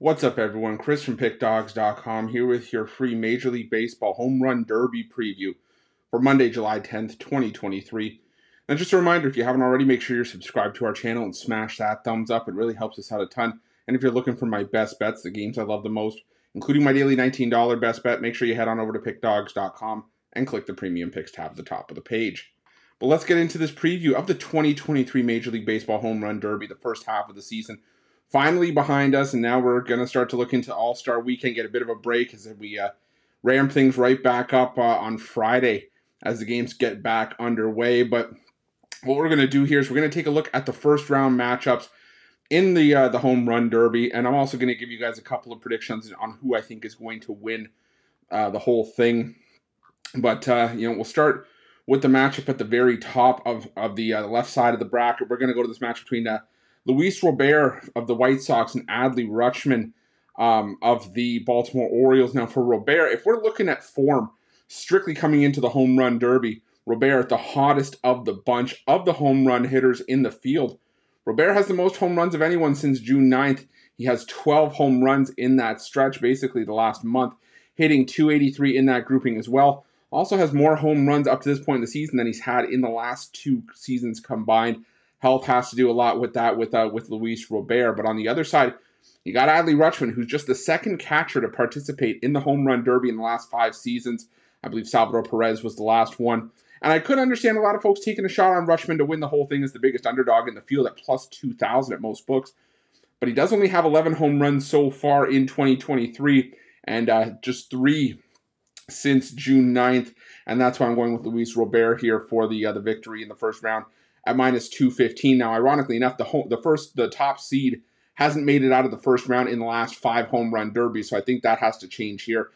What's up, everyone? Chris from Pickdawgz.com here with your free Major League Baseball Home Run Derby preview for Monday, July 10th, 2023. And just a reminder, if you haven't already, make sure you're subscribed to our channel and smash that thumbs up. It really helps us out a ton. And if you're looking for my best bets, the games I love the most, including my daily $19 best bet, make sure you head on over to Pickdawgz.com and click the Premium Picks tab at the top of the page. But let's get into this preview of the 2023 Major League Baseball Home Run Derby, the first half of the season. Finally behind us, and now we're going to start to look into All-Star Weekend, get a bit of a break as we ramp things right back up on Friday as the games get back underway. But what we're going to do here is we're going to take a look at the first round matchups in the Home Run Derby, and I'm also going to give you guys a couple of predictions on who I think is going to win the whole thing. But we'll start with the matchup at the very top of the left side of the bracket. We're going to go to this match between Luis Robert of the White Sox and Adley Rutschman of the Baltimore Orioles. Now, for Robert, if we're looking at form strictly coming into the Home Run Derby, Robert, the hottest of the bunch of the home run hitters in the field. Robert has the most home runs of anyone since June 9th. He has 12 home runs in that stretch, basically the last month, hitting .283 in that grouping as well. Also has more home runs up to this point in the season than he's had in the last two seasons combined. Health has to do a lot with that with Luis Robert. But on the other side, you got Adley Rutschman, who's just the second catcher to participate in the Home Run Derby in the last 5 seasons. I believe Salvador Perez was the last one. And I could understand a lot of folks taking a shot on Rutschman to win the whole thing as the biggest underdog in the field at plus 2,000 at most books. But he does only have 11 home runs so far in 2023 and just 3 since June 9th. And that's why I'm going with Luis Robert here for the victory in the first round at minus 215. Now, ironically enough, the top seed hasn't made it out of the first round in the last 5 home run derbies, so I think that has to change here.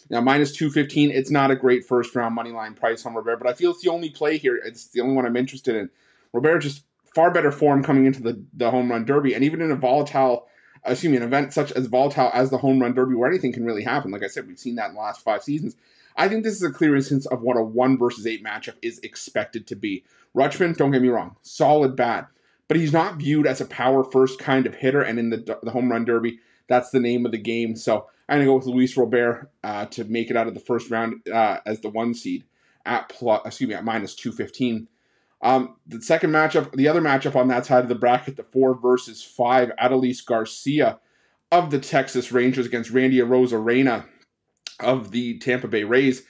Now, minus 215, it's not a great first round money line price on Robert, but I feel it's the only play here. It's the only one I'm interested in. Robert just far better form coming into the home run derby, and even in an event such as volatile as the home run derby where anything can really happen. Like I said, we've seen that in the last 5 seasons. I think this is a clear instance of what a 1 versus 8 matchup is expected to be. Rutschman, don't get me wrong, solid bat, but he's not viewed as a power-first kind of hitter, and in the home run derby, that's the name of the game. So I'm going to go with Luis Robert to make it out of the first round as the 1 seed at minus 215. The second matchup, the other matchup on that side of the bracket, the 4 versus 5, Adolis Garcia of the Texas Rangers against Randy Arozarena of the Tampa Bay Rays.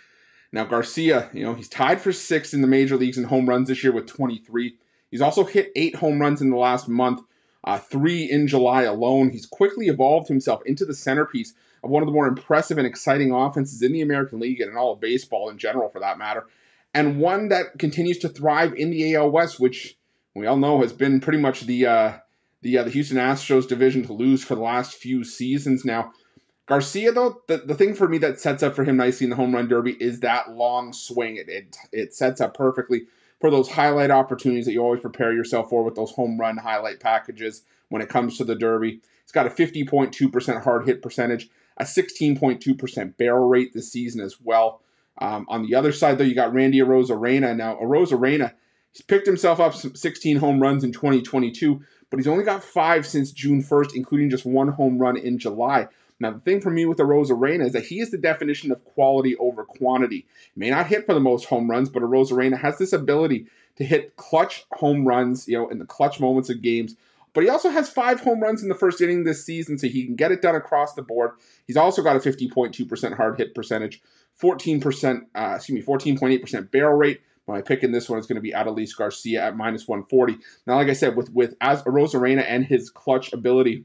Now, Garcia, he's tied for 6th in the major leagues in home runs this year with 23. He's also hit 8 home runs in the last month, 3 in July alone. He's quickly evolved himself into the centerpiece of one of the more impressive and exciting offenses in the American League and in all of baseball in general, for that matter, and one that continues to thrive in the AL West, which we all know has been pretty much the Houston Astros division to lose for the last few seasons now. Garcia, though, the thing for me that sets up for him nicely in the home run derby is that long swing. It sets up perfectly for those highlight opportunities that you always prepare yourself for with those home run highlight packages when it comes to the derby. It's got a 50.2% hard hit percentage, a 16.2% barrel rate this season as well. On the other side, though, you got Randy Arozarena. Now, Arozarena, he's picked himself up 16 home runs in 2022, but he's only got 5 since June 1st, including just 1 home run in July. Now, the thing for me with Arozarena is that he is the definition of quality over quantity. He may not hit for the most home runs, but Arozarena has this ability to hit clutch home runs, in the clutch moments of games. But he also has 5 home runs in the first inning this season, so he can get it done across the board. He's also got a 50.2% hard hit percentage, 14.8% barrel rate. My pick in this one is going to be Adolis Garcia at minus 140. Now, like I said, with Arozarena and his clutch ability,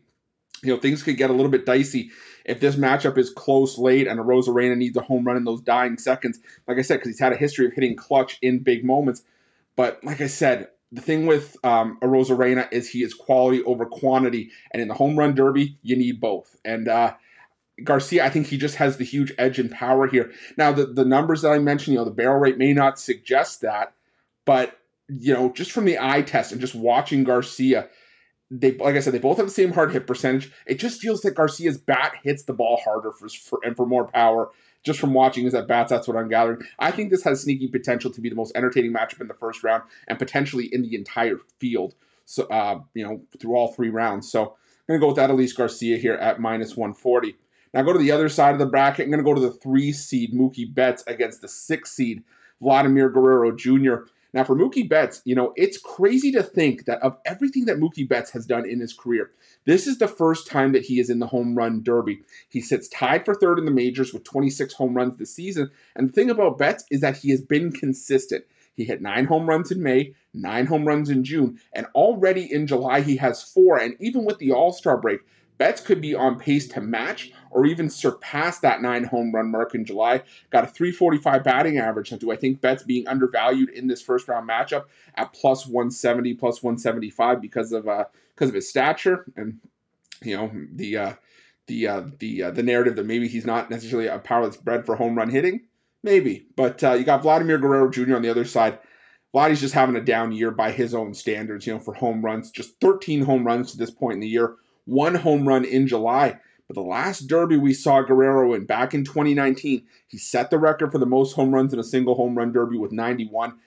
things could get a little bit dicey if this matchup is close late and Arozarena needs a home run in those dying seconds. Like I said, because he's had a history of hitting clutch in big moments. But like I said, the thing with Arozarena is he is quality over quantity. And in the home run derby, you need both. And Garcia, I think he just has the huge edge and power here. Now, the numbers that I mentioned, the barrel rate may not suggest that. But, just from the eye test and just watching Garcia, like I said, they both have the same hard hit percentage. It just feels that Garcia's bat hits the ball harder for more power. Just from watching his at-bats, that's what I'm gathering. I think this has sneaky potential to be the most entertaining matchup in the first round and potentially in the entire field. So, through all 3 rounds. So, going to go with Adolis Garcia here at minus 140. Now go to the other side of the bracket. I'm going to go to the 3 seed Mookie Betts against the 6 seed Vladimir Guerrero Jr. Now for Mookie Betts, it's crazy to think that of everything that Mookie Betts has done in his career, this is the first time that he is in the home run derby. He sits tied for third in the majors with 26 home runs this season. And the thing about Betts is that he has been consistent. He hit 9 home runs in May, 9 home runs in June, and already in July he has 4. And even with the All-Star break, Betts could be on pace to match or even surpass that 9 home run mark in July. Got a .345 batting average. Now, do I think Betts being undervalued in this first round matchup at plus 170, plus 175 because of his stature and the narrative that maybe he's not necessarily a power that's bred for home run hitting? Maybe, but you got Vladimir Guerrero Jr. on the other side. Vladdy's just having a down year by his own standards, for home runs. Just 13 home runs to this point in the year. 1 home run in July. But the last derby we saw Guerrero in back in 2019, he set the record for the most home runs in a single home run derby with 91.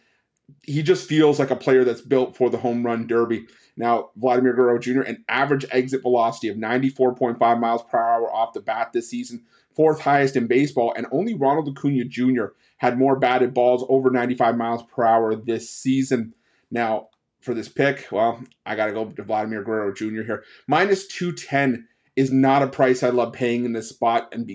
He just feels like a player that's built for the home run derby. Now, Vladimir Guerrero Jr., an average exit velocity of 94.5 miles per hour off the bat this season, 4th highest in baseball, and only Ronald Acuna Jr. had more batted balls over 95 miles per hour this season. Now, for this pick, well, I got to go to Vladimir Guerrero Jr. here. Minus 210 is not a price I love paying in this spot, and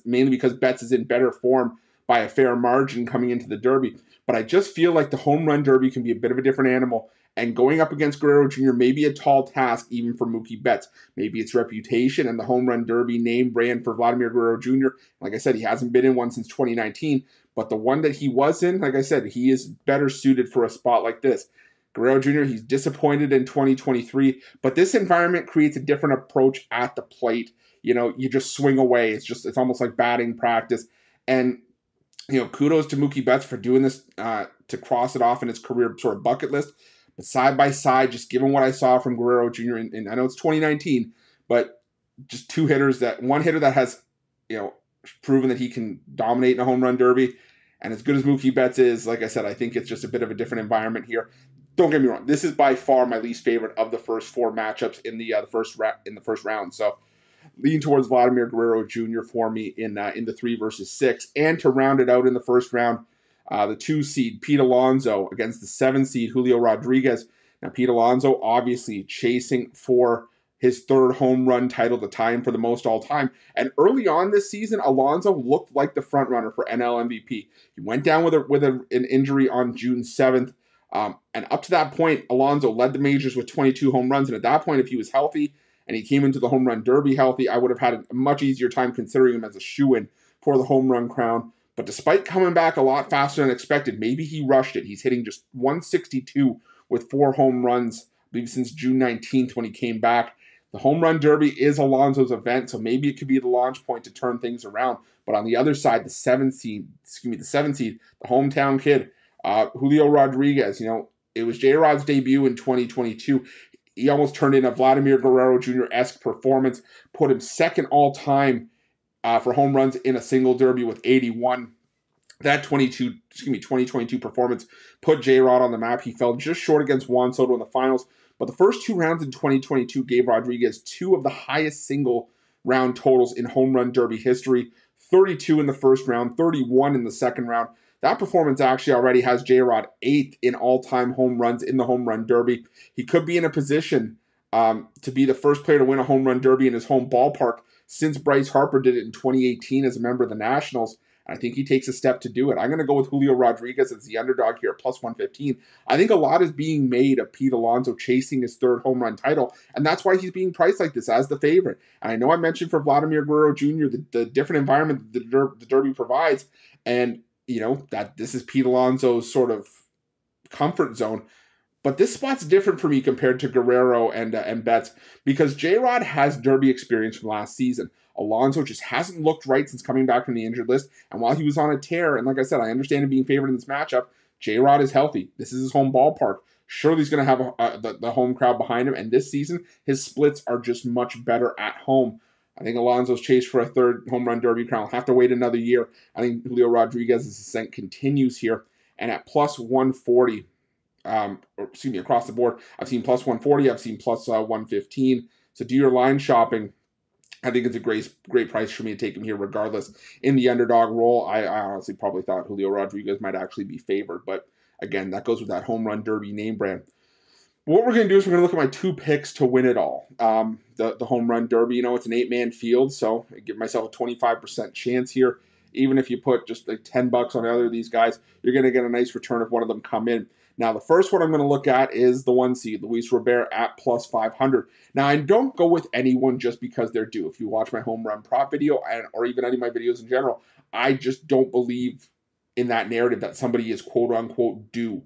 mainly because Betts is in better form by a fair margin coming into the Derby. But I just feel like the home run Derby can be a bit of a different animal, and going up against Guerrero Jr. may be a tall task even for Mookie Betts. Maybe it's reputation and the home run Derby name brand for Vladimir Guerrero Jr. Like I said, he hasn't been in one since 2019, but the one that he was in, like I said, he is better suited for a spot like this. Guerrero Jr., he's disappointed in 2023, but this environment creates a different approach at the plate. You just swing away. It's almost like batting practice. And, kudos to Mookie Betts for doing this to cross it off in his career sort of bucket list. But side by side, just given what I saw from Guerrero Jr., and I know it's 2019, but just one hitter that has, proven that he can dominate in a home run derby. And as good as Mookie Betts is, like I said, I think it's just a bit of a different environment here. Don't get me wrong. This is by far my least favorite of the first 4 matchups in the first round. So, lean towards Vladimir Guerrero Jr. for me in the 3 versus 6, and to round it out in the first round, the 2 seed Pete Alonso against the 7 seed Julio Rodriguez. Now, Pete Alonso obviously chasing for his 3rd home run title to tie him for the most all time. And early on this season, Alonso looked like the front runner for NL MVP. He went down with an injury on June 7th. And up to that point, Alonso led the majors with 22 home runs. And at that point, if he was healthy and he came into the home run derby healthy, I would have had a much easier time considering him as a shoo-in for the home run crown. But despite coming back a lot faster than expected, maybe he rushed it. He's hitting just 162 with 4 home runs, I believe, since June 19th when he came back. The home run derby is Alonso's event, so maybe it could be the launch point to turn things around. But on the other side, the 7 seed, the hometown kid, Julio Rodriguez, it was J-Rod's debut in 2022. He almost turned in a Vladimir Guerrero Jr.-esque performance, put him 2nd all-time for home runs in a single derby with 81. That 2022 performance put J-Rod on the map. He fell just short against Juan Soto in the finals, but the first 2 rounds in 2022 gave Rodriguez 2 of the highest single round totals in home run derby history, 32 in the first round, 31 in the second round. That performance actually already has J-Rod 8th in all-time home runs in the home run derby. He could be in a position to be the first player to win a home run derby in his home ballpark since Bryce Harper did it in 2018 as a member of the Nationals. I think he takes a step to do it. I'm going to go with Julio Rodriguez as the underdog here at plus 115. I think a lot is being made of Pete Alonso chasing his 3rd home run title, and that's why he's being priced like this as the favorite. And I know I mentioned for Vladimir Guerrero Jr. the different environment that the Derby provides, and that this is Pete Alonso's sort of comfort zone. But this spot's different for me compared to Guerrero and Betts because J-Rod has Derby experience from last season. Alonso just hasn't looked right since coming back from the injured list. And while he was on a tear, and like I said, I understand him being favored in this matchup, J-Rod is healthy. This is his home ballpark. Surely he's going to have the home crowd behind him. And this season, his splits are just much better at home. I think Alonso's chase for a 3rd home run derby crown will have to wait another year. I think Julio Rodriguez's ascent continues here. And at plus 140, across the board, I've seen plus 140, I've seen plus 115. So do your line shopping. I think it's a great price for me to take him here regardless. In the underdog role, I honestly probably thought Julio Rodriguez might actually be favored. But again, that goes with that home run derby name brand. What we're going to do is we're going to look at my 2 picks to win it all. The home run derby, it's an 8-man field, so I give myself a 25% chance here. Even if you put just like $10 on either of these guys, you're going to get a nice return if one of them come in. Now, the first one I'm going to look at is the 1 seed, Luis Robert at plus 500. Now, I don't go with anyone just because they're due. If you watch my home run prop video or even any of my videos in general, I just don't believe in that narrative that somebody is quote-unquote due.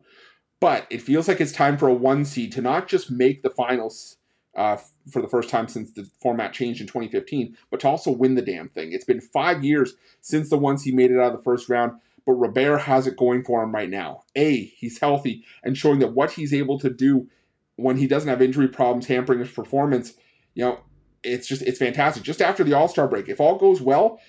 But it feels like it's time for a 1 seed to not just make the finals for the first time since the format changed in 2015, but to also win the damn thing. It's been 5 years since the 1 seed made it out of the first round, but Robert has it going for him right now. He's healthy and showing that what he's able to do when he doesn't have injury problems hampering his performance, it's fantastic. Just after the All-Star break, if all goes well,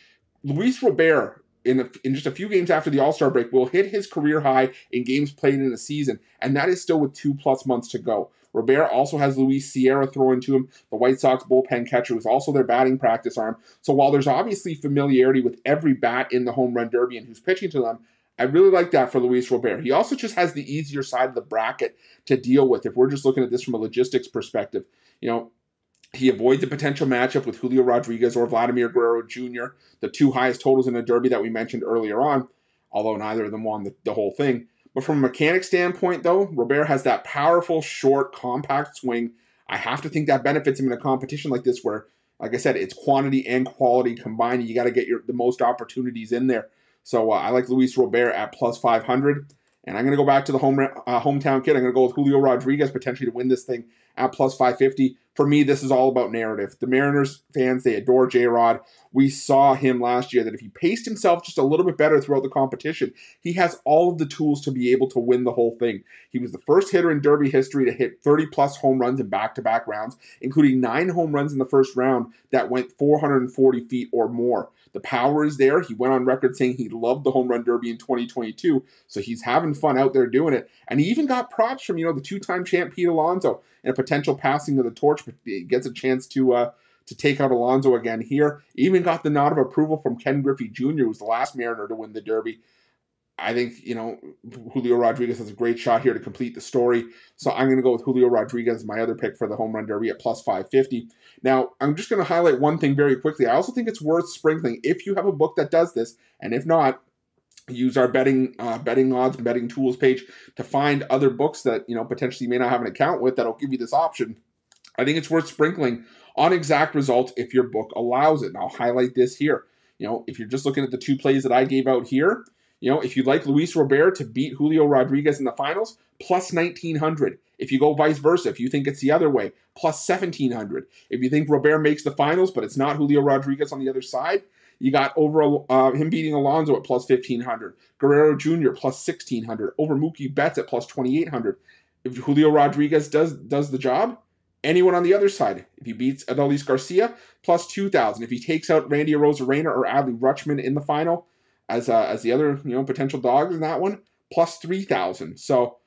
Luis Robert, in just a few games after the All-Star break, will hit his career high in games played in a season, and that is still with 2+ months to go. Robert also has Luis Sierra throwing to him, the White Sox bullpen catcher, who's also their batting practice arm. So while there's obviously familiarity with every bat in the home run derby and who's pitching to them, I really like that for Luis Robert. He also just has the easier side of the bracket to deal with if we're just looking at this from a logistics perspective. He avoids a potential matchup with Julio Rodriguez or Vladimir Guerrero Jr., the 2 highest totals in a derby that we mentioned earlier on, although neither of them won the whole thing. But from a mechanic standpoint, though, Robert has that powerful, short, compact swing. I have to think that benefits him in a competition like this where, like I said, it's quantity and quality combined. You got to get the most opportunities in there. So I like Luis Robert at plus 500. And I'm going to go back to the hometown kid. I'm going to go with Julio Rodriguez potentially to win this thing at plus 550. For me, this is all about narrative. The Mariners fans, they adore J-Rod. We saw him last year that if he paced himself just a little bit better throughout the competition, he has all of the tools to be able to win the whole thing. He was the first hitter in Derby history to hit 30-plus home runs in back-to-back rounds, including 9 home runs in the first round that went 440 feet or more. The power is there. He went on record saying he loved the home run derby in 2022, so he's having fun out there doing it. And he even got props from, the 2-time champ Pete Alonso and a potential passing of the torch, but he gets a chance to take out Alonso again here. Even got the nod of approval from Ken Griffey Jr., who's the last Mariner to win the Derby. I think, Julio Rodriguez has a great shot here to complete the story. So I'm going to go with Julio Rodriguez as my other pick for the home run derby at plus 550. Now, I'm just going to highlight one thing very quickly. I also think it's worth sprinkling if you have a book that does this, and if not, use our betting odds and betting tools page to find other books that, potentially you may not have an account with that'll give you this option. I think it's worth sprinkling on exact results if your book allows it. And I'll highlight this here. If you're just looking at the 2 plays that I gave out here, if you'd like Luis Robert to beat Julio Rodriguez in the finals, plus 1,900. If you go vice versa, if you think it's the other way, plus 1,700. If you think Robert makes the finals, but it's not Julio Rodriguez on the other side, you got over him beating Alonso at plus 1,500. Guerrero Jr. plus 1,600. Over Mookie Betts at plus 2,800. If Julio Rodriguez does the job, anyone on the other side. If he beats Adolis Garcia, plus 2,000. If he takes out Randy Arozarena or Adley Rutschman in the final, as the other potential dogs in that one, plus 3,000. So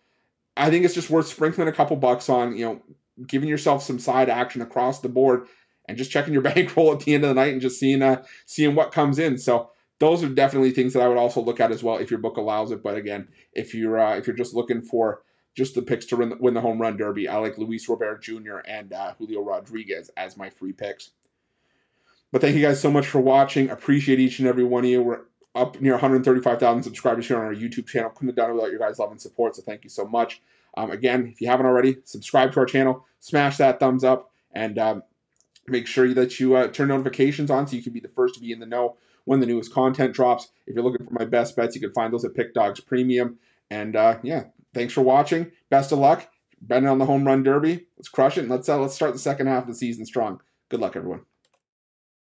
I think it's just worth sprinkling a couple bucks on giving yourself some side action across the board and just checking your bankroll at the end of the night and just seeing what comes in. So those are definitely things that I would also look at as well if your book allows it. But again, if you're just looking for just the picks to win the home run derby, I like Luis Robert Jr. and Julio Rodriguez as my free picks. But thank you guys so much for watching. Appreciate each and every one of you. We're up near 135,000 subscribers here on our YouTube channel. Couldn't have done it without your guys' love and support, so thank you so much. Again, if you haven't already, subscribe to our channel, smash that thumbs up, and make sure that you turn notifications on so you can be the first to be in the know when the newest content drops. If you're looking for my best bets, you can find those at Pick Dawgz Premium. And thanks for watching. Best of luck. Betting on the home run derby. Let's crush it, and let's start the second half of the season strong. Good luck, everyone.